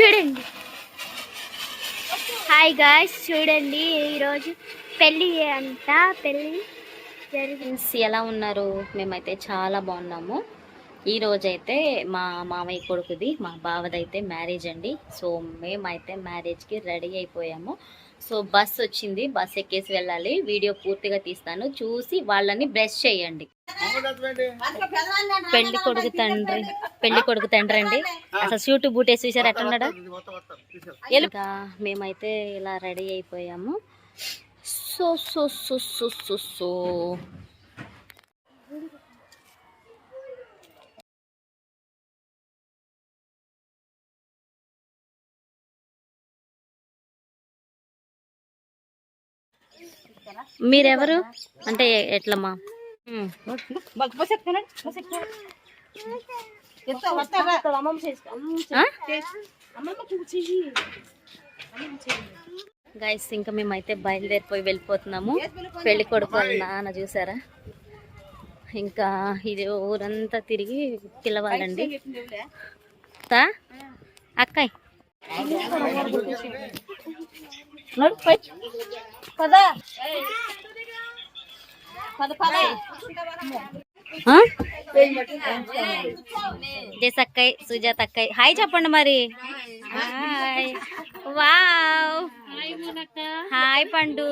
చూడండి. Hi guys, చూడండి ఈరోజు పెళ్ళి అంట. పెళ్ళి జరిగింది. ఎలా ఉన్నారు? మేమైతే చాలా బాగున్నాము. ఈరోజైతే మా మామయ్య కొడుకుది, మా బావదైతే మ్యారేజ్ అండి. సో మేమైతే మ్యారేజ్కి రెడీ అయిపోయాము. సో బస్ వచ్చింది, బస్ ఎక్కేసి వెళ్ళాలి. వీడియో పూర్తిగా తీస్తాను, చూసి వాళ్ళని బ్లెస్ చేయండి. పెళ్లి కొడుకు తండ్రి అండి. అసలు షూట్ బూట్ వేసి చూసారు ఎట్టున్నాడా. ఇంకా మేమైతే ఇలా రెడీ అయిపోయాము. So so so so so so మీరెవరు అంటే ఎట్లమ్మా? గైస్, ఇంకా మేమైతే బయలుదేరిపోయి వెళ్ళిపోతున్నాము. పెళ్లి కొడుకు వాళ్ళ నాన్న చూసారా, ఇంకా ఇది ఊరంతా తిరిగి పిలవాలండి. అక్కయ్ జేసక్కయ్, సుజాత అక్కయ్ హాయ్ చెప్పండి మరి. హాయ్. వావ్, హాయ్ పండు.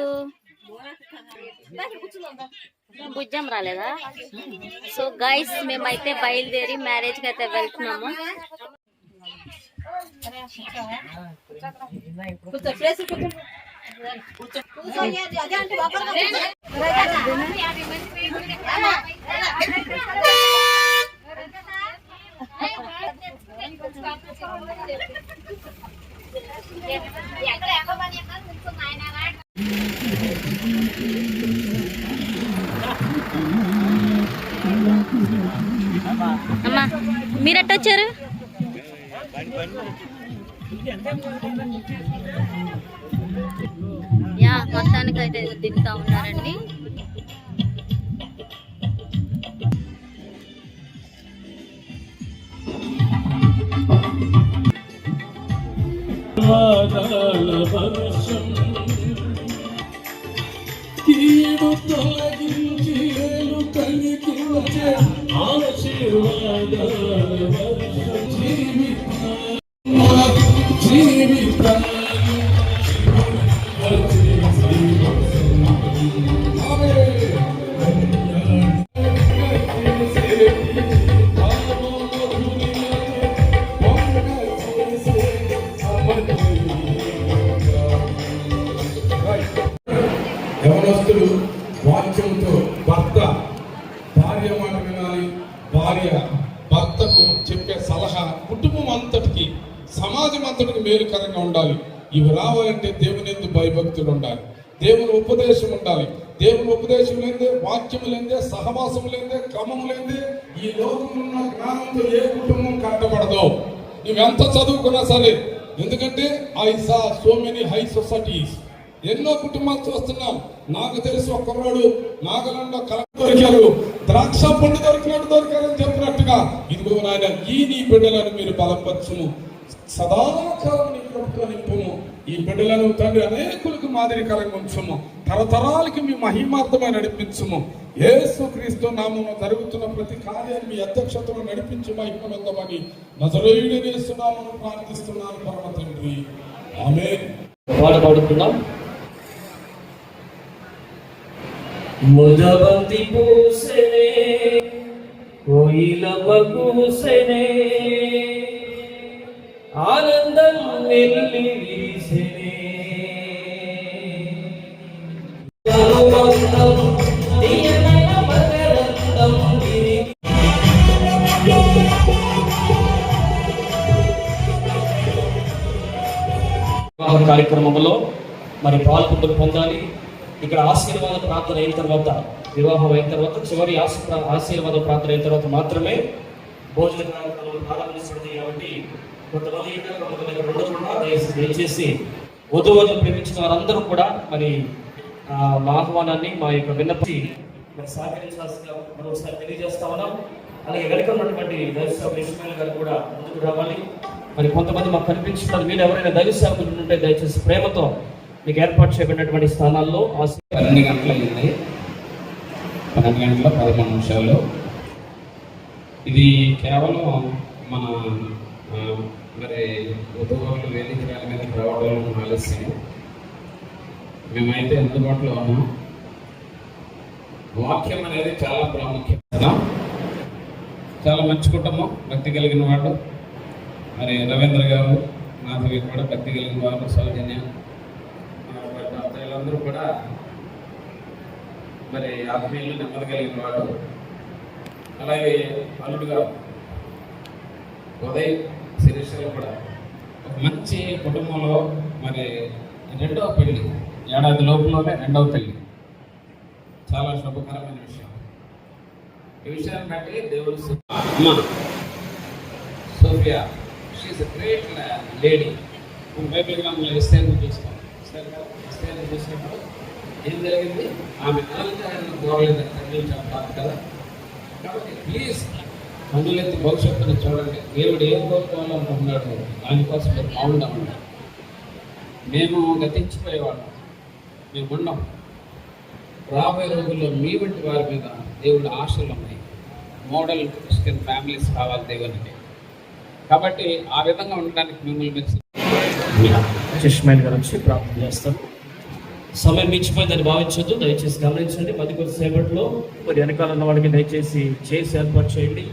బుజ్జం రాలేదా? సో గైస్, మేమైతే బయలుదేరి మ్యారేజ్కి అయితే వెళ్తున్నాము. అమ్మా, మీరెట్టొచ్చారు? యా, మొత్తానికి అయితే దిగుతా ఉన్నారండి. యవనస్తులు వాక్యంతో భర్త భార్య మాట వినాలి, భార్య భర్తకు చెప్పే సలహా కుటుంబం అంతటికి, సమాజం అంతటికి మేలుకరంగా ఉండాలి. ఇవి రావాలంటే దేవుని యందు భయభక్తులు ఉండాలి, దేవుని ఉపదేశం ఉండాలి. దేవుని ఉపదేశం లేదే, వాక్యం లేదే, సహవాసం లేదే, క్రమం లేదే ఈ లోకంలో ఉన్న జ్ఞానంతో ఏ కుటుంబం కట్టబడదు. నువ్వెంత చదువుకున్నా సరే. ఎందుకంటే I saw so many high societies, ఎన్నో కుటుంబాలు చూస్తున్నాం. నాకు తెలిసి ఒక్కరోడు నాగలంలో కలెక్టర్ దొరికారు, ద్రాక్ష పండు దొరికారని చెప్పినట్టుగా, ఇదిగో నాయన ఈ నీ బిడ్డలను మీరు బలపరచుము, సదాకాలం నీ కృపతో నింపుము. ఈ బిడ్డలను తండ్రి అనేకులకు మాదిరికరంగా ఉంచుము, తరతరాలకి మీ మహిమార్థమై నడిపించుము. యేసుక్రీస్తు నామమున జరుగుతున్న ప్రతి కార్యాన్ని మీ అధ్యక్షతలో నడిపించి మహిమనందమని నజరేయుడైన యేసు నామమున ప్రార్థిస్తున్నాను పరమ తండ్రి, ఆమేన్. పాడుతున్నాం. ముజబంతి పూసెనే కోయిలమగూసెనే ఆనందం వెల్లి వీసెనే కార్యక్రమంలో మరి పాల్గొంటూ పొందాలి. ఇక్కడ ఆశీర్వాద ప్రార్థన అయిన తర్వాత, వివాహం అయిన తర్వాత, చివరి ఆశీర్వాద ప్రార్థన అయిన తర్వాత మాత్రమే భోజన కార్యక్రమాలు ప్రారంభించబడింది. కాబట్టి కొంతమంది దయచేసి వధువులను ప్రేమించిన వారందరూ కూడా మరి మా ఆహ్వానాన్ని, మా యొక్క విన్నపి సహకరించాల్సిందిగా మరోసారి తెలియజేస్తా ఉన్నాం. అలాగే వెనక ఉన్నటువంటి దర్శక ఇస్మాయిల్ గారు కూడా ముందుకు రావాలి. మరి కొంతమంది మాకు కనిపించున్నారు. మీరు ఎవరైనా దైవ సేవకులు ఉంటే దయచేసి ప్రేమతో మీకు ఏర్పాటు చేయబడినటువంటి స్థానాల్లో 12 గంటలు అయింది. 12 గంటల 13 నిమిషాలు. ఇది కేవలం మన మరి ఉద్యోగులు వేదిక మీద రావడం ఆలస్యం. మేమైతే అందుబాటులో ఉన్నాం. వాక్యం అనేది చాలా ప్రాముఖ్యం కదా. చాలా మంచి కుటుంబం, భక్తి కలిగిన వాడు. మరి రవీంద్ర గారు, మాధవి కూడా భక్తి కలిగిన వారు, సౌజన్య, వీళ్ళందరూ కూడా మరి ఆత్మీయులు, నెమ్మది కలిగిన వాడు. అలాగే అల్లుడు గారు ఉదయ్, శిరీషలు కూడా ఒక మంచి కుటుంబంలో మరి రెండవ పెళ్లి, ఏడాది లోపలనే రెండవ పెళ్లి. చాలా శుభకరమైన విషయం. ఈ విషయాన్ని బట్టి దేవుడు అమ్మ Sophia, she is a great lady. Bible గ్రంథంలో ఇస్తేను చూస్తాం. ఇస్తేను చూసినప్పుడు ఏం జరిగింది? ఆమె నాలుగు గోడలేదని ఖండించారు కదా. కాబట్టి ప్లీజ్ అందులెత్తి భవిష్యత్తుని చూడండి. దేవుడు ఏం కోరుకోవాలనుకుంటున్నాడు దానికోసం మీరు బాగుండామన్నారు. మేము గతించిపోయేవాళ్ళం, మేము ఉన్నాం. రాబోయే రోజుల్లో మీ వంటి వారి మీద దేవుడు ఆశలు ఉన్నాయి. మోడల్ క్రిస్టియన్ ఫ్యామిలీస్ కావాలి దేవునికి. కాబట్టి ఆ విధంగా ఉండడానికి మిమ్మల్ని చష్మైన్ గారు వచ్చి ప్రార్థన చేస్తారు. సమయం మించిపోయిందని భావించొద్దు, దయచేసి గమనించండి. పది కొద్ది సేపట్లో మరి వెనకాల ఉన్న వాడికి దయచేసి చేసి ఏర్పాటు చేయండి.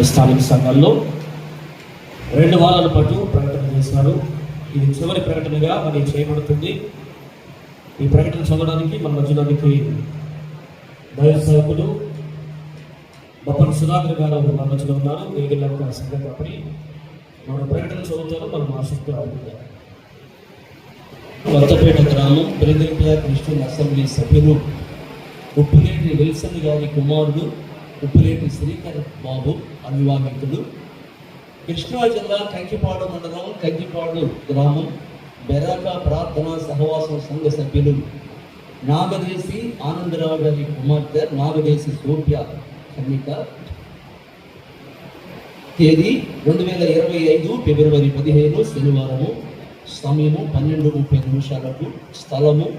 స్థానిక సంఘాల్లో 2 వారాల పాటు ప్రకటన చేస్తున్నారు. ఇది చివరి ప్రకటనగా మరి చేయబడుతుంది. ఈ ప్రకటన చదవడానికి మన మధ్యలోనికి దైవ సేవకులు బొప్పన సుధాకర్ గారు మన మధ్యలో ఉన్నారు. వేగిలంక సంఘం కాబట్టి మన ప్రకటన చదువుతారు. మనం ఆసక్తి అవుతుంటారు. కొత్తపేట గ్రామం బెల్లంపల్లి క్రిస్టియన్ అసెంబ్లీ సభ్యులు ఉప్పులేటి విల్సన్ గారి కుమారుడు ఉప్పులేటి శ్రీకర్ బాబు అవివాహితుడు. కృష్ణా జిల్లా కంకిపాడు మండలం కంకిపాడు గ్రామం బెరాక ప్రార్థనా సహవాసం సంఘ సభ్యులు నాగదేశి ఆనందరావు గారి కుమార్తె నాగదేశి సోఫియా కన్నిక. తేదీ 2025 ఫిబ్రవరి 15 శనివారము. సమయము 12:30 స్థలము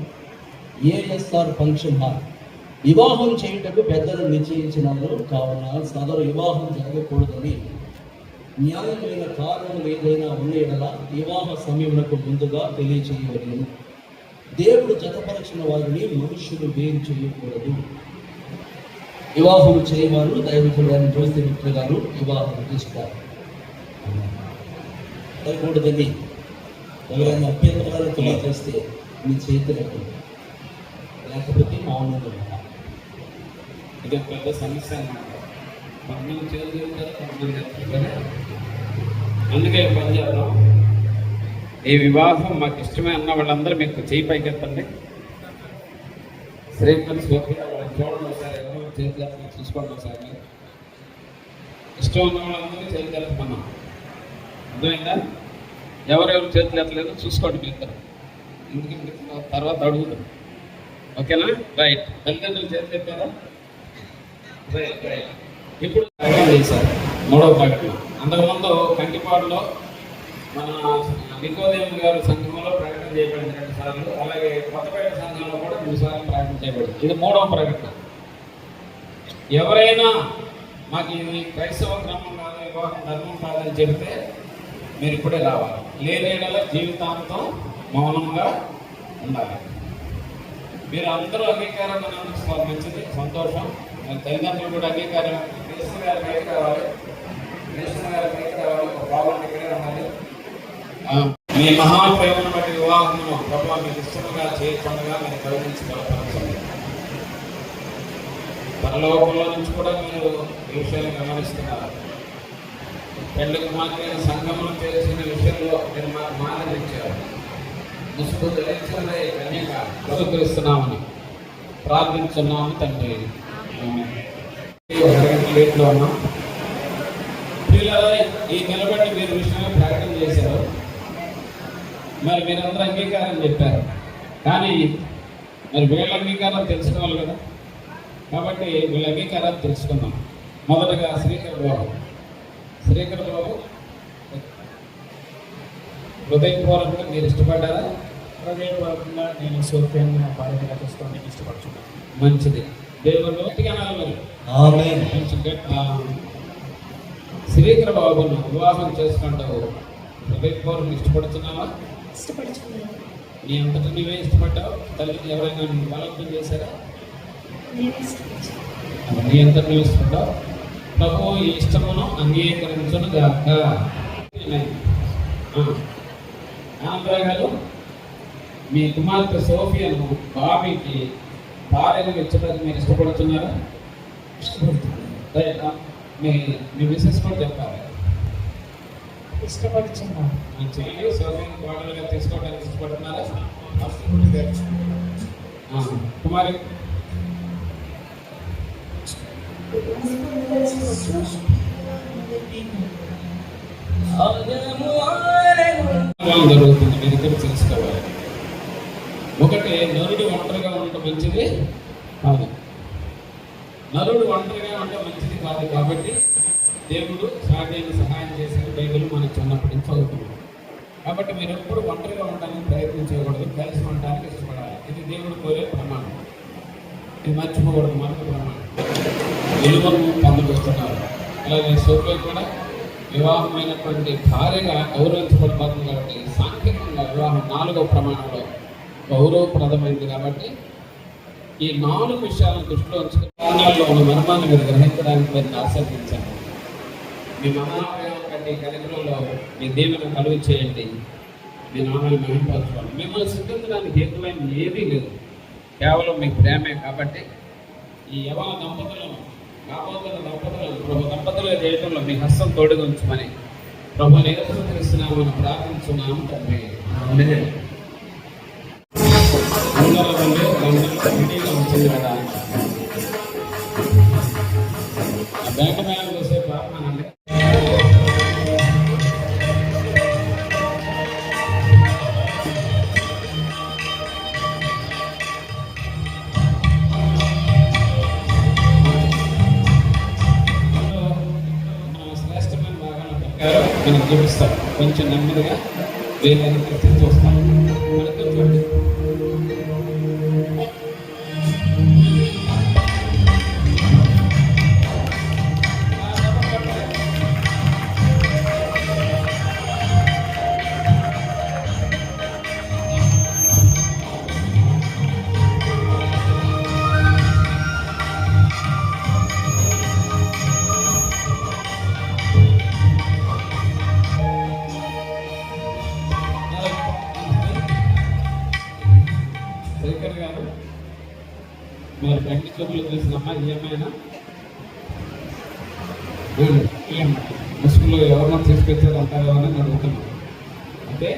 ఏఎస్ఆర్ ఫంక్షన్ హాల్. వివాహం చేయుటకు పెద్దలు నిశ్చయించినారు కావున సదరు వివాహం జరగకూడదని న్యాయమైన కారణములు ఏదైనా ఉన్న ఎడల వివాహ సమయమునకు ముందుగా తెలియచేయవలెను. దేవుడు జతపరచిన వారిని మనుష్యులు వేరు చేయకూడదు. వివాహం చేయవారు దైవజనుడైన జ్యోతి మిత్ర గారు వివాహం చేస్తారు. జరగకూడదని ఎవరైనా అభ్యంతరాలు తెలియజేస్తే మీ చేతులకు, లేకపోతే మౌనంగా ఉంటాం. ఇది ఒక పెద్ద సమస్య అన్నమాట. కొంతమంది చేతులు, అందుకే పని చేద్దాం. ఈ వివాహం మాకు ఇష్టమే అన్న వాళ్ళందరూ మీకు చేయి పైకెత్తండి. శ్రీకర్ సోఫియా వాళ్ళని చూడండి ఒకసారి. ఎవరో చేతులు చూసుకోండి ఒకసారి. ఇష్టం ఉన్న వాళ్ళందరూ చేతులు ఎత్తమన్నాం. అర్థమైందా? ఎవరెవరు చేతులు ఎత్తలేదో చూసుకోండి మీ ఇద్దరు. ఎందుకంటే తర్వాత అడుగుతాం. ఓకేనా? రైట్. తల్లిదండ్రులు చేతులు ఎత్తారా? Right right. ఇప్పుడు చేశారు 3వ ప్రకటన. అంతకుముందు కంకిపాడులో మన నికోదేమ గారు సంఘంలో ప్రకటన చేయబడింది 2 సార్లు. అలాగే కొత్తపేట సంఘంలో కూడా 2 సార్లు ప్రకటన చేయబడింది. ఇది 3వ ప్రకటన. ఎవరైనా మాకు ఇది క్రైస్తవ క్రమం కాదు, వివాహం ధర్మం కాదని చెబితే మీరు ఇప్పుడే రావాలి. లేనేడల జీవితాంతం మౌనంగా ఉండాలి. మీరు అందరూ అంగీకారం అన్నందుకు మంచిది, సంతోషం. తల్లిదండ్రులు కూడా అంగీకారం. కృష్ణ గారి బయట కావాలి, కృష్ణ గారి బయట కావాలి. ఒక ప్రాబ్లం ఇక్కడే ఉండాలి. మీ మహాప్రేమను బట్టి వివాహమును ప్రభావ మీకు ఇష్టంగా చేయకుండా మీరు కరుణించుకోవాలి. పరలోకంలో నుంచి కూడా మీరు ఈ విషయాన్ని గమనిస్తున్నారు. పెళ్లికి మాత్రమే సంఘంలో చేసిన విషయంలో మీరు మాకు మాదిరించారు. ముసుగు ధరించే కన్యక బ్రతుకుస్తున్నామని ప్రార్థించున్నాము తండ్రి. ఆమేన్. లేట్లో ఉన్నాం. పిల్లలు ఈ నిలబడి మీరు విషయంలో ప్రకటన చేశారు. మరి మీరందరూ అంగీకారం చెప్పారు, కానీ మరి వీళ్ళ అంగీకారం తెలుసుకోవాలి కదా. కాబట్టి వీళ్ళ అంగీకారాలు తెలుసుకుందాం. మొదటగా శ్రీకర్ బాబు హృదయపూర్వకంగా మీరు ఇష్టపడ్డారా? హృదయపూర్వకంగా నేను సోఫియాని నా భార్యగా చేసుకోవడానికి ఇష్టపడుతున్నాను. మంచిది. దేవుడు అనాలి. ఆమేన్. శ్రీకర్ బాబును వివాహం చేసుకుంటావు హృదయపూర్వకంగా ఇష్టపడుతున్నావా? ఇష్టపడుతున్నాను. నీ అంతటా నువ్వే ఇష్టపడ్డావు? తల్లికి ఎవరైనా బలవంతం చేశారా? నీ అంతటా నువ్వు ఇష్టపడ్డావు. ప్రభు ఈ ఇష్టమును అంగీకరించును గాక. ఆనందరావు గారు, మీ కుమార్తె సోఫియాను బాబీకి భార్యగా ఇచ్చడానికి మీరు ఇష్టపడుతున్నారా? ఇష్టపడుతున్నారు. మీ మిస్సెస్ కూడా చెప్పాలి. ఇష్టపడుతున్నాను. మంచిది. సోఫియాను కోడలుగా తీసుకోవడానికి ఇష్టపడుతున్నారా? కుమారి జరుగుతుంది, మీరు ఇక్కడ తెలుసుకోవాలి. ఒకటి, నరుడు ఒంటరిగా ఉండటం మంచిది కాదు. నరుడు ఒంటరిగా ఉండటం మంచిది కాదు. కాబట్టి దేవుడు సాధ్యాన్ని సహాయం చేసిన బైబిల్ మనకు చిన్నప్పటి నుంచి చదువుతున్నాం. కాబట్టి మీరు ఎప్పుడు ఒంటరిగా ఉండడానికి ప్రయత్నించకూడదు, కలిసి ఉండడానికి ఇష్టపడాలి. ఇది దేవుడు కోరే ప్రమాణం. ఇది మర్చిపోకూడదు. మనకు ప్రమాణం విలువను పొందబోతున్నారు. అలాగే సోఫియా కూడా వివాహమైనటువంటి భార్యగా గౌరవించబడిపోతుంది. కాబట్టి సాంకేతికంగా వివాహం 4వ ప్రమాణంలో గౌరవప్రదమైంది. కాబట్టి ఈ 4 విషయాలను దృష్టిలో ఉంచుకుని ప్రాణాల్లో ఉన్న మర్మాన్ని మీరు గ్రహించడానికి మీరు ఆశీర్వదించండి. మీ మహాప్రేమ కంటే కనికరంలో మీ దేవుని కలుగు చేయండి. మీ నామాన్ని మహింపరచుకోండి. మిమ్మల్ని సిద్ధించడానికి హేతువైన ఏదీ లేదు, కేవలం మీ ప్రేమే. కాబట్టి ఈ యవన దంపతులను కాబోతున్న దంపతులు చేయడంలో మీ హస్తం తోడుగా ఉంచమని ప్రభు నేర్చుకున్నామని ప్రార్థించున్నాము తండ్రి. వచ్చింది కదా బ్యాంక్ మేళం చేసే ప్రార్థన. మనం చూపిస్తాం కొంచెం నెమ్మదిగా వేలని ప్రతి చూస్తాం. మనతో చూడండి. మీరు పెంకి చూపులు తెలిసినమ్మా ఏమైనా ముసుగులో ఎవరన్నా తీసుకొచ్చారు అంటారు అని అడుగుతున్నాను. అంటే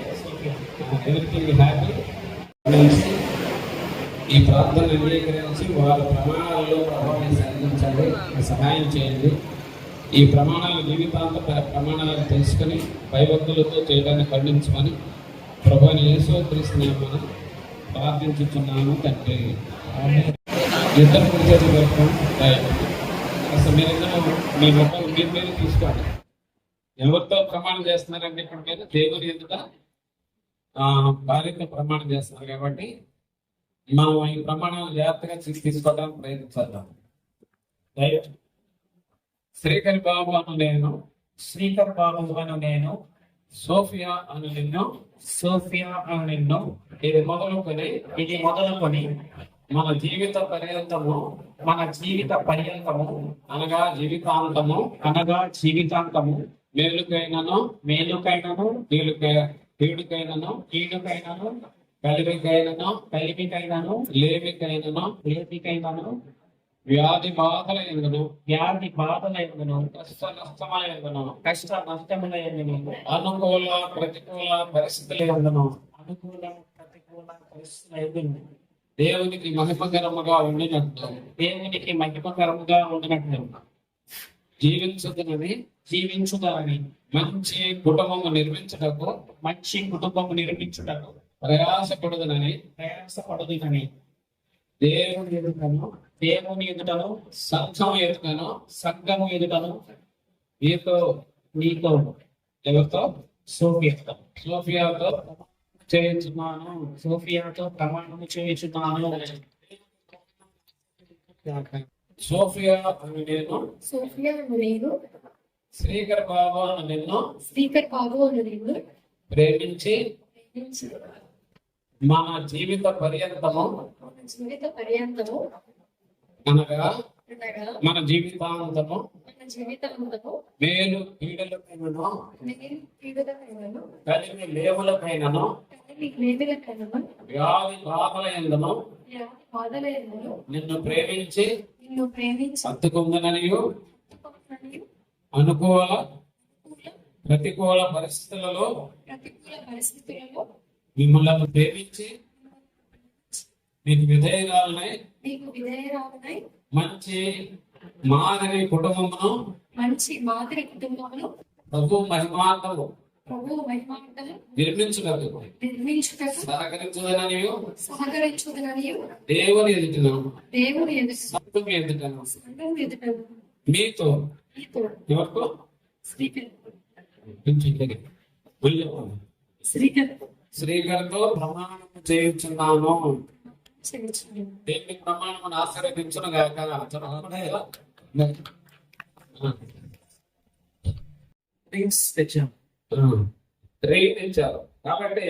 ఎవరికి హ్యాపీ ఈ ప్రార్థన అంగీకరించి వారి ప్రమాణాలలో ప్రభావాన్ని సాధించండి, సహాయం చేయండి. ఈ ప్రమాణాలు జీవితాంత ప్రమాణాలను తెలుసుకొని భయభక్తులతో చేయడాన్ని ఖండించమని ప్రభువుని యేసుక్రీస్తునామమున ప్రార్థించుచున్నాను తండ్రి. ఇద్దరు కుడిచేతి వరకు అసలు మీరిద్దరు మీ మొక్కలు మీరు తీసుకోండి. ఎవరితో ప్రమాణం చేస్తున్నారండి? ఇప్పుడు మీరు దేవుని ఎదుట భార్యతో ప్రమాణం చేస్తున్నారు. కాబట్టి మనం ఈ ప్రమాణాలు జాగ్రత్తగా తీసుకోవడానికి ప్రయత్నించేద్దాం. శ్రీకర్ బాబు అను నేను సోఫియా అను నిన్ను ఇది మొదలుకొని మన జీవిత పర్యంతము అనగా జీవితాంతము మేలుకైనను కీడుకైనను కలిమికైనను లేమికైనను వ్యాధి బాధల ఎందును కష్ట నష్టముల ఎందును అనుకూల ప్రతికూల పరిస్థితుల ఎందును దేవునికి మహిమకరముగా ఉండినట్లు దేవునికి మహిమకరముగా ఉండినట్లు జీవించుతారని మంచి కుటుంబము నిర్మించుటకు మంచి కుటుంబము నిర్మించుటకు ప్రయాసపడుదనని దేవుని ఎదుటను సంఘము ఎదుటను మీతో ఎవరితో సోఫియాతో చేయించున్నాను. సోఫియాతో ప్రమాణము చేయించున్నాను. సోఫియా అని నేను సోఫియా అను నేను శ్రీకర్ బాబు అని నిన్ను స్పీకర్ బాబు అను నేను ప్రేమించి మన జీవిత పర్యంతము మన జీవిత పర్యంతము అనగా అనగా మన జీవితాంతము మన జీవితాంతము మేలు పీడలపైనను నేను పీడలకైనను కలిమి లేవులపైనను వేదలకైనను వ్యాధి బాధలయందును వ్యాధి బాధలైనను నిన్ను ప్రేమించి నిన్ను ప్రేమించి హత్తుకుందననియు అనుకూల ప్రతికూల పరిస్థితులలో ప్రతికూల పరిస్థితులలో మిమ్మల్ని ప్రేమించి మీకు విధేయురాలనై నీకు విధేయరాలనై మంచి మాదిరి కుటుంబమును మంచి మాదిరి కుటుంబమును ప్రభు మహిమార్థము ప్రభువు మహిమాంతము నిర్మించుటకు నిర్మించుటకు సహకరించుదనని దేవుని ఎదుటను దేవుని ఎదుట సంఘము ఎదుటను సంఘం ఎదుట మీతో నీతో ఎవరితో శ్రీకర్ శ్రీకర్ శ్రీకర్తో ప్రమాణం చేయించున్నాను. క్షమించండి. దేవుని ప్రమాణమును ఆశీర్వదించును గాక. థింగ్స్ తెచ్చాం. రెయిన్ ఇచ్చారు కాబట్టి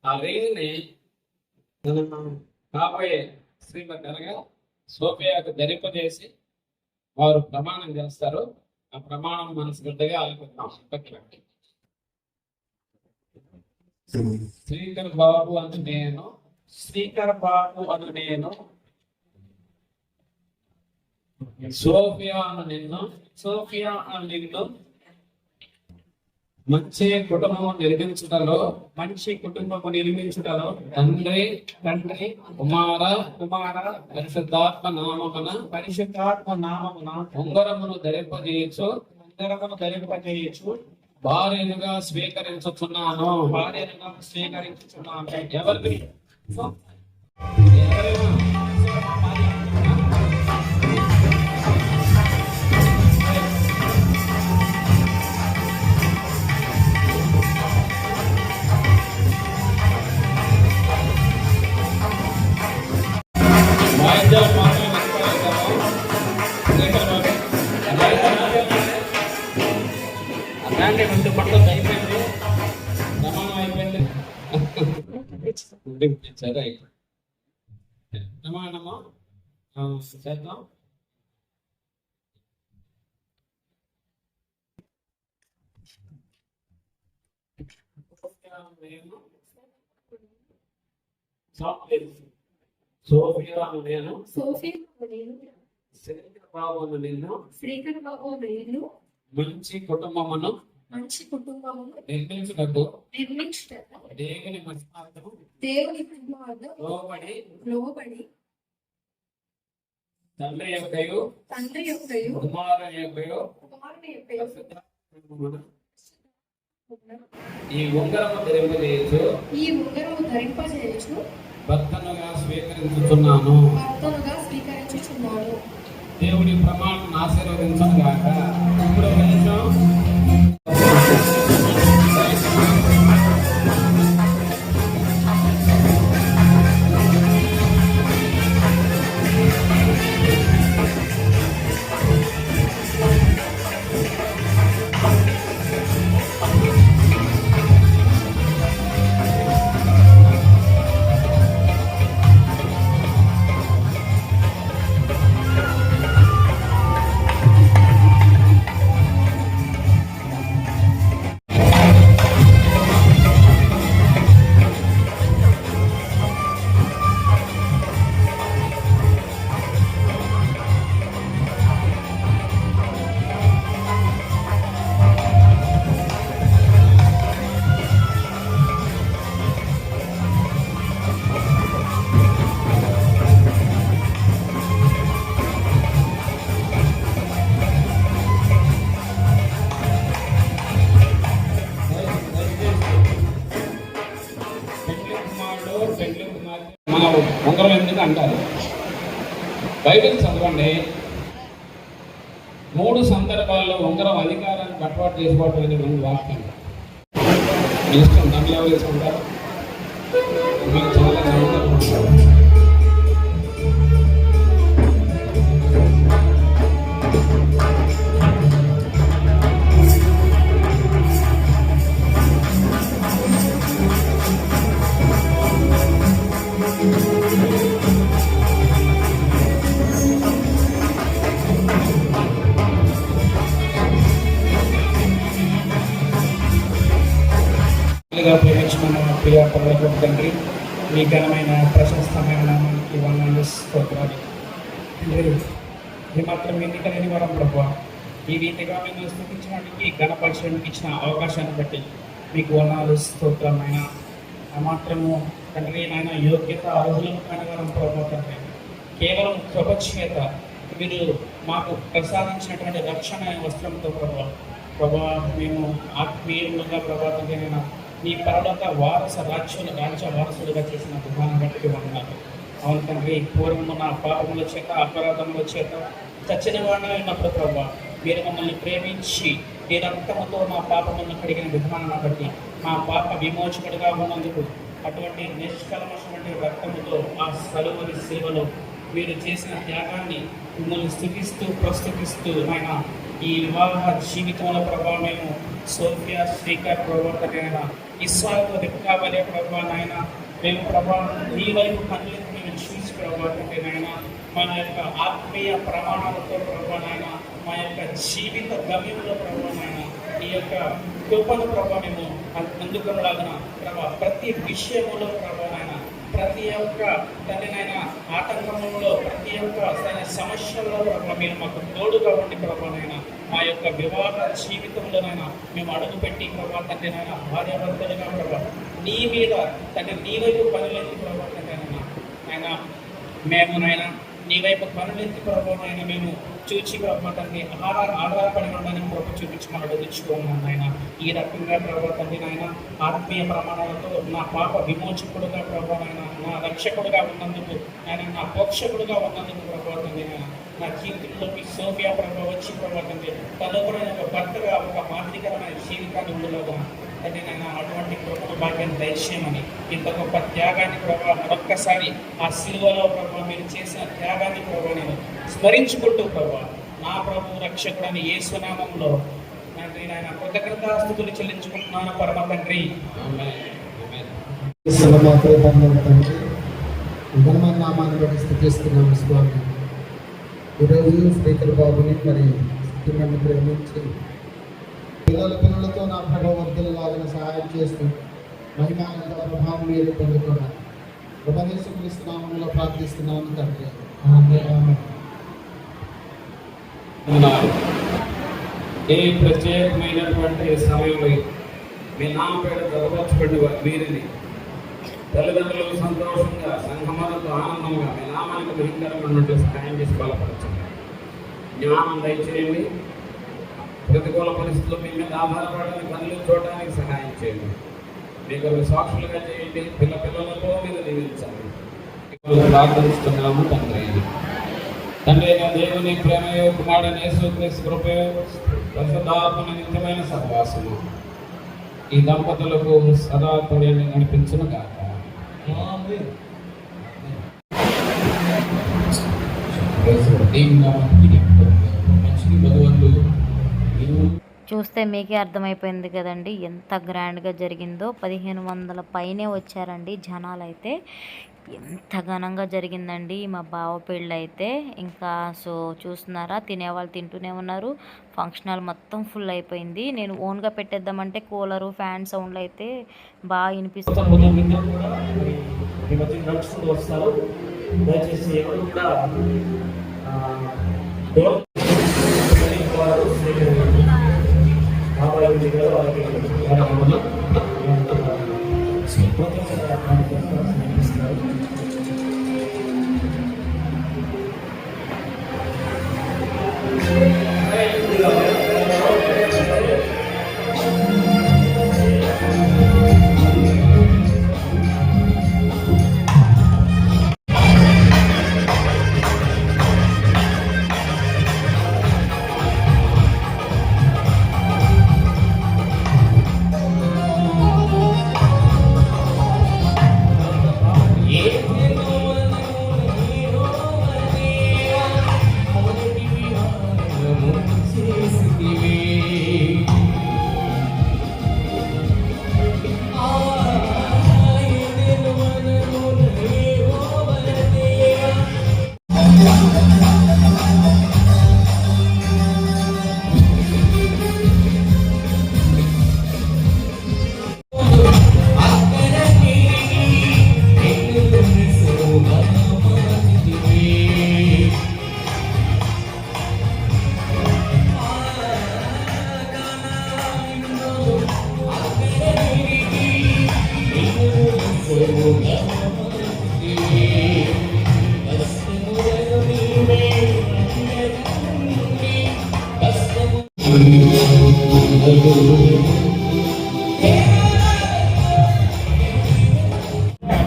ఆ రెయిన్ ని కాబోయే శ్రీమతి అనగా సోఫియాకు ధరింపజేసి వారు ప్రమాణం చేస్తారు. ఆ ప్రమాణం మనసు బిడ్డగా ఆగిపోతాం. శ్రీకర్ బాబు అని నేను స్పీకర్ బాబు అను నేను సోఫియా అని నిన్ను సోఫియా అను నిన్ను మంచి కుటుంబం నిర్మించుటలో మంచి కుటుంబము నిర్మించుటలో తండ్రి తండ్రి కుమార కుమార పరిశుద్ధాత్మ నామమున పరిశుద్ధాత్మ నామమున ఉంగరమును ధరింపజేయచ్చు ఉంగరమును ధరింపజేయచ్చు భార్యనుగా స్వీకరించుచున్నాను. భార్యగా స్వీకరించుచున్నాను. ఎవరికి వాయిద్యాలు మాత్రం అలాంటి ముందు పడత అయిపోయింది. ప్రమాణం అయిపోయింది. సరే ప్రమాణము చేద్దాం. సోఫియా నేను సోఫియా అను నేను శ్రీకర్ బాబు నిన్ను శ్రీకర్ బాబు అను నేను మంచి కుటుంబమును మంచి కుటుంబమును నిర్మించుటకు నిర్మించుటకు దేవుని మహిమార్థము దేవుని మహిమార్థం లోబడి తండ్రి యొక్కయు తండ్రి యొక్కయు కుమారుని యొక్కయు కుమారుని యొక్కయు ఈ ఉంగరము ధరింపజేయచ్చు ఈ ఉంగరము ధరింపజేయచ్చు భర్తనుగా స్వీకరించుతున్నాను. భర్తనుగా స్వీకరించుచున్నాడు. దేవుడి ప్రమాణం ఆశీర్వదించను గాక. ఇప్పుడు ఒక నిమిషం గుర్తుపెట్టుకోండి, 3 సందర్భాల్లో ఉంగరం అధికారాన్ని బట్వాటు చేసుకోవటం అనేది ఉంది వాక్యం. మీ ఇష్టం, దాంట్లో ఎవరు వేసుకుంటారు? మీకు చాలా నమ్మకం. ప్రేమించిన మన ప్రియ పరలోక తండ్రి, మీ ఘనమైన ప్రశస్తమైన నామానికి వందనాలు స్తోత్రాలు. తండ్రి, ఇది మాత్రం ఎన్నికలేని వరం ప్రభువా, ఈ రీతిగా మేము స్థుతించడానికి ఘనపరచడానికి ఇచ్చిన అవకాశాన్ని బట్టి మీకు వందనాలు స్తోత్రమైన. ఆ మాత్రము తండ్రి నాయన యోగ్యత అర్హులను కనగలం ప్రభువా తండ్రి, కేవలం కృప చేత మీరు మాకు ప్రసాదించినటువంటి రక్షణ వస్త్రంతో ప్రభా మేము ఆత్మీయులుగా ప్రభా తండ్రి నేను నీ పరలోక రాజ్య వారసులుగా చేసిన విధానం బట్టి వందనాలు. అవును తండ్రి, పూర్వము నా పాపముల చేత అపరాధముల చేత చచ్చిన వాడిని ఉన్నప్పుడు ప్రభావ మీరు మమ్మల్ని ప్రేమించి మీ రక్తముతో మా పాపములను కడిగిన విధానాన్ని బట్టి మా పాప విమోచకుడిగా ఉన్నందుకు అటువంటి నిష్కల్మషమైన రక్తముతో ఆ సలువుని సేవలో మీరు చేసిన త్యాగాన్ని మిమ్మల్ని స్థుతిస్తూ ప్రస్తుతిస్తూ ఆయన ఈ వివాహ జీవితంలో ప్రభావం మేము సోఫియా శ్రీకర్ ప్రభావైనా ఇస్సాకు రిబ్కా వలె ప్రభావైన మేము ప్రభావం నీ వైపు కన్నులకు మేము చూసి ప్రభావైనా మన యొక్క ఆత్మీయ ప్రమాణాలతో ప్రభావైనా మా యొక్క జీవిత గమ్యంలో ప్రభావైనా ఈ యొక్క కృపను ప్రభావ మేము అందుకునలాగిన ప్రభావ ప్రతి విషయంలో ప్రభావైనా ప్రతి ఒక్క తననైనా ఆటంకంలో ప్రతి ఒక్క తన సమస్యల్లో ప్రభావ మీరు మాకు తోడుగా ఉండి ప్రభావైనా మా యొక్క వివాహ జీవితంలోనైనా మేము అడుగుపెట్టి ప్రభావ తండ్రినైనా భార్యాభర్తలుగా ప్రభావ నీ మీద తండ్రి నీ వైపు పనులెత్తి ప్రభావ తండ్రినైనా ఆయన మేమునైనా నీ వైపు పనులెత్తి ప్రభావైనా మేము చూచి ప్రభావ తండ్రి ఆధారపడి ఉండడానికి ప్రభు చూపించుకొని అడుగుచుకున్నాను ఆయన. ఈ రకంగా ప్రభావ తండ్రి నాయన ఆత్మీయ ప్రమాణాలతో నా పాప విమోచకుడుగా ప్రభావైనా నా రక్షకుడుగా ఉన్నందుకు ఆయన నా పోక్షకుడుగా ఉన్నందుకు ప్రభావ తండ్రి నాయన నా జీవితంలోకి సోఫియా ప్రభావ వచ్చి ప్రభావ తండ్రి తదుపరైన ఒక భర్తగా ఒక మాదిరికరమైన జీవితాన్ని ఉండగా తండ్రి నాయన అటువంటి కృపణ భాగ్యాన్ని దయచేయమని ఇంత గొప్ప త్యాగాన్ని ప్రభావ మరొక్కసారి ఆ సిలువలో ప్రభావ మీరు చేసిన త్యాగాన్ని ప్రభావ నేను స్మరించుకుంటూ ప్రభావ నా ప్రభు రక్షకుడని యేసునామంలో తండ్రి నాయన కృతజ్ఞతాస్తుతులు చెల్లించుకుంటున్నాను పరమ తండ్రి. నామాన్ని బట్టి స్థితిస్తున్నాము స్వామి. ఈరోజు శ్రీకర్ బాబుని మరి నన్ను ప్రేమించి పిల్లలతో నా ప్రభావర్ధులు లాగిన సహాయం చేస్తూ మహిమానంద ప్రభావం మీరు పొందుకున్నారు. ఉపదేశిస్తున్నామంలో ప్రార్థిస్తున్నాము తండ్రి. ఏ ప్రత్యేకమైనటువంటి సమయంలో మీ నామపేట జరపరచబడిన వీరిని తల్లిదండ్రులు సంతోషంగా సంఘమాలతో ఆనందంగా మీ నామానికి భయంకరమైనటువంటి సహాయం చేసి బలపరచండి. జ్ఞానం దయచేయండి. ప్రతికూల పరిస్థితుల్లో మీ మీద ఆధారపడడానికి పనులు చూడడానికి సహాయం చేయండి. మీకు సాక్షులుగా చేయండి. పిల్లలతో మీరు దీవించండి. ప్రార్థిస్తున్నాము తండ్రి. తండ్రి అయిన దేవుని ప్రేమయో కుమారుడైన యేసుక్రీస్తు కృపయో పరిశుద్ధాత్మ నిత్యమైన సహవాసము ఈ దంపతులకు సదా తోడి నడిపించును గాక. చూస్తే మీకే అర్థమైపోయింది కదండి ఎంత గ్రాండ్గా జరిగిందో. 1500 పైనే వచ్చారండి జనాలు అయితే. ఎంత ఘనంగా జరిగిందండి మా బావ పెళ్ళి అయితే. ఇంకా సో చూస్తున్నారా, తినేవాళ్ళు తింటూనే ఉన్నారు. ఫంక్షన్ హాల్ మొత్తం ఫుల్ అయిపోయింది. నేను ఓన్గా పెట్టేద్దామంటే కూలరు ఫ్యాన్ సౌండ్లు అయితే బాగా వినిపిస్తుంది.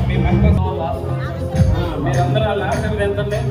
మీ మెంబర్స్ మీరందరూ లాస్ట్ వెళ్తుండే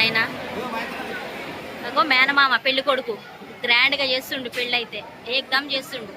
ఆయన అగో మేనమామ పెళ్లి కొడుకు గ్రాండ్ గా చేస్తుండు పెళ్లి అయితే ఏకదమ్ చేస్తుండు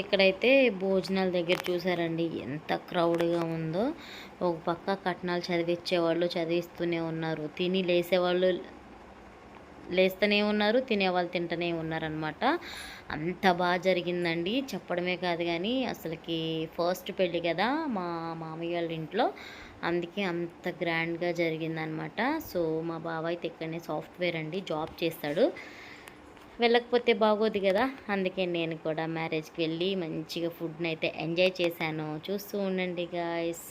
ఇక్కడైతే భోజనాల దగ్గర చూసారండి ఎంత క్రౌడ్గా ఉందో. ఒక పక్క కట్నాలు చదివించేవాళ్ళు చదివిస్తూనే ఉన్నారు, తిని లేసేవాళ్ళు లేస్తూనే ఉన్నారు, తినేవాళ్ళు తింటూనే ఉన్నారనమాట. అంత బాగా జరిగిందండి, చెప్పడమే కాదు కానీ అసలుకి ఫస్ట్ పెళ్ళి కదా మా మామయ్య వాళ్ళ ఇంట్లో, అందుకే అంత గ్రాండ్గా జరిగిందనమాట. సో మా బాబాయ్ అయితే ఇక్కడనే సాఫ్ట్వేర్ అండి, జాబ్ చేస్తాడు, వెళ్ళకపోతే బాగోదు కదా, అందుకే నేను కూడా మ్యారేజ్కి వెళ్ళి మంచిగా ఫుడ్ని అయితే ఎంజాయ్ చేశాను. చూస్తూ ఉండండి గాయస్.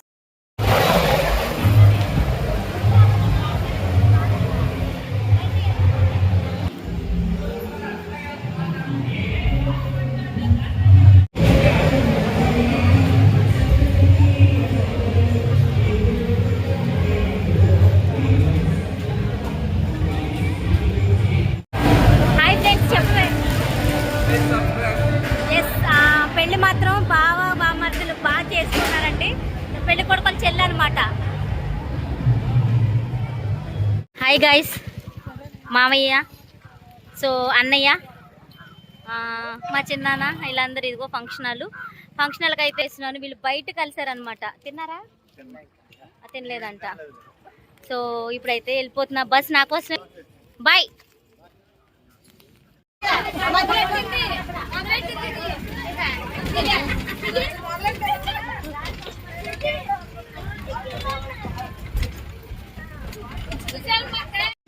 పెళ్లి మాత్రం బామర్దులు బాగా చేసుకున్నారండి. పెళ్లి కొడుకులు చెల్లి అనమాట. హాయ్ గాయస్, మామయ్య, సో అన్నయ్య, మా చిన్నాన్న, వీళ్ళందరూ ఇదిగో ఫంక్షనల్కి అయితే వేసినాను. వీళ్ళు బయట కలిసారనమాట. తిన్నారా? తినలేదంట. సో ఇప్పుడైతే వెళ్ళిపోతున్నా, బస్ నా కోసం. బాయ్.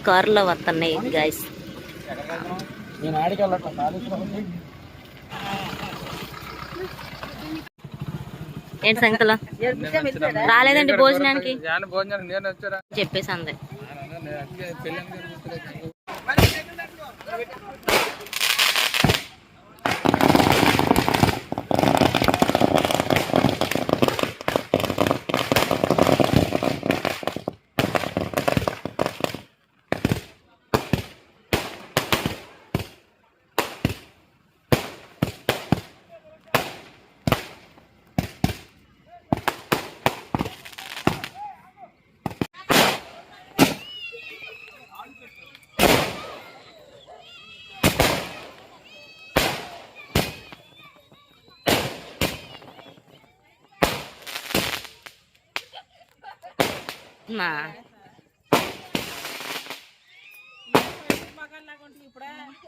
కార్లో వస్తున్నాయి గైస్. నేను ఆడికి ఏంటి సంగతులు? రాలేదండి భోజనానికి చెప్పేసి అంది.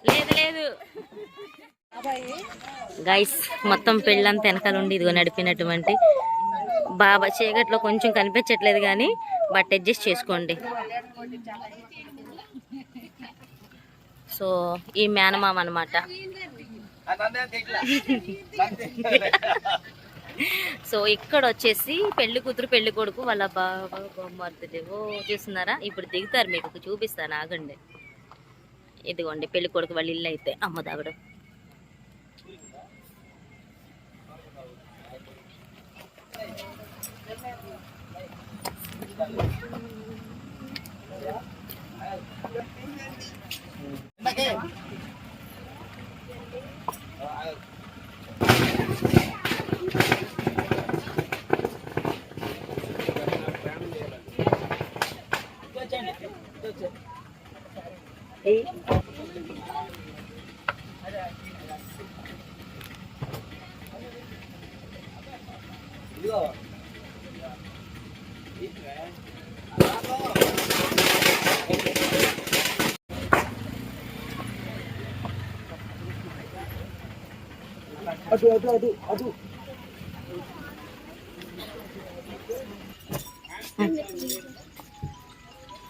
లేదు లేదు గైస్, మొత్తం పెళ్ళంతా వెనకాల ఉండి ఇదిగో నడిపినటువంటి బాబా. చీకట్లో కొంచెం కనిపించట్లేదు కానీ బట్ అడ్జస్ట్ చేసుకోండి. సో ఈ మేనమామ అనమాట. సో ఇక్కడ వచ్చేసి పెళ్లి కూతురు పెళ్లి కొడుకు వాళ్ళ బాబా బొమ్మర్తడే. ఓ చూస్తున్నారా, ఇప్పుడు దిగుతారు, మీకు చూపిస్తాను ఆగండి. ఇదిగోండి పెళ్లి కొడుకు వాళ్ళ ఇల్లు అయితే. అమ్మదావిడ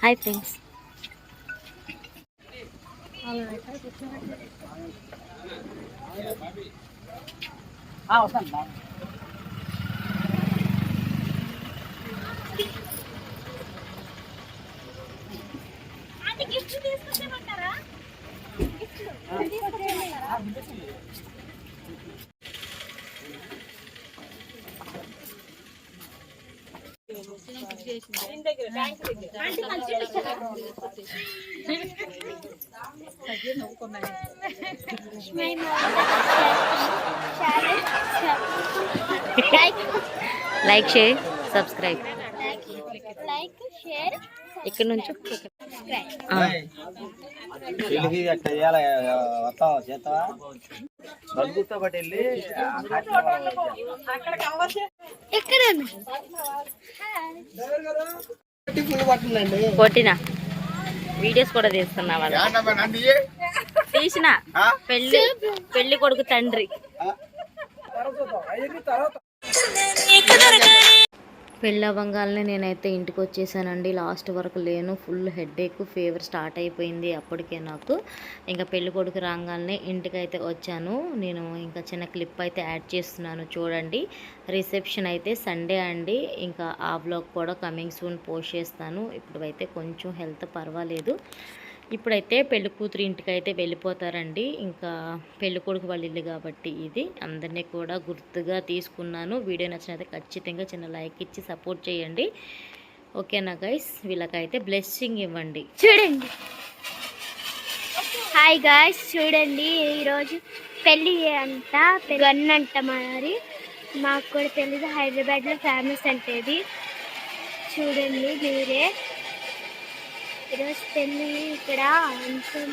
hi friends. Like share subscribe. ఇక్కడ నుంచి కొట్టిన వీడియోస్ కూడా తీస్తున్నా. తీసిన పెళ్లి కొడుకు తండ్రి. పెళ్ళి అవ్వగానే నేనైతే ఇంటికి వచ్చేసానండి. లాస్ట్ వరకు లేను, ఫుల్ హెడేక్, ఫీవర్ స్టార్ట్ అయిపోయింది అప్పటికే నాకు. ఇంకా పెళ్ళి కొడుకు రాగానే ఇంటికైతే వచ్చాను. నేను ఇంకా చిన్న క్లిప్ అయితే యాడ్ చేస్తున్నాను చూడండి. రిసెప్షన్ అయితే సండే అండి. ఇంకా ఆ వ్లాగ్ కూడా కమింగ్ సూన్ పోస్ట్ చేస్తాను. ఇప్పుడైతే కొంచెం హెల్త్ పర్వాలేదు. ఇప్పుడైతే పెళ్లి కూతురు ఇంటికి అయితే వెళ్ళిపోతారండి. ఇంకా పెళ్లి కొడుకు వాళ్ళ ఇల్లు కాబట్టి ఇది అందరినీ కూడా గుర్తుగా తీసుకున్నాను. వీడియో నచ్చినైతే ఖచ్చితంగా చిన్న లైక్ ఇచ్చి సపోర్ట్ చేయండి. ఓకేనా గైస్? వీళ్ళకైతే బ్లెస్సింగ్ ఇవ్వండి. చూడండి. హాయ్ గైస్, చూడండి ఈరోజు పెళ్ళి అంట, గన్నంట. మరి మాకు కూడా తెలీదు, హైదరాబాద్లో ఫేమస్ అంటే ఇది. చూడండి మీరే, ఈరోజు పెళ్ళి ఇక్కడ అంతం.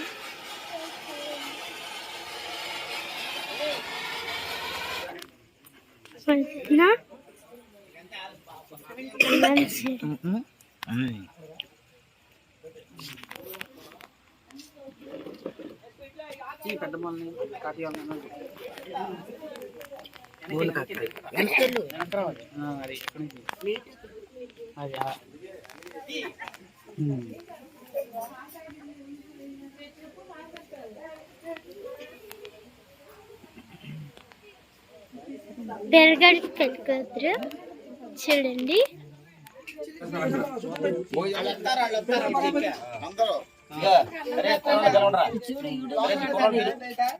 బెరగడి పెట్టుకోద్రు చూడండి.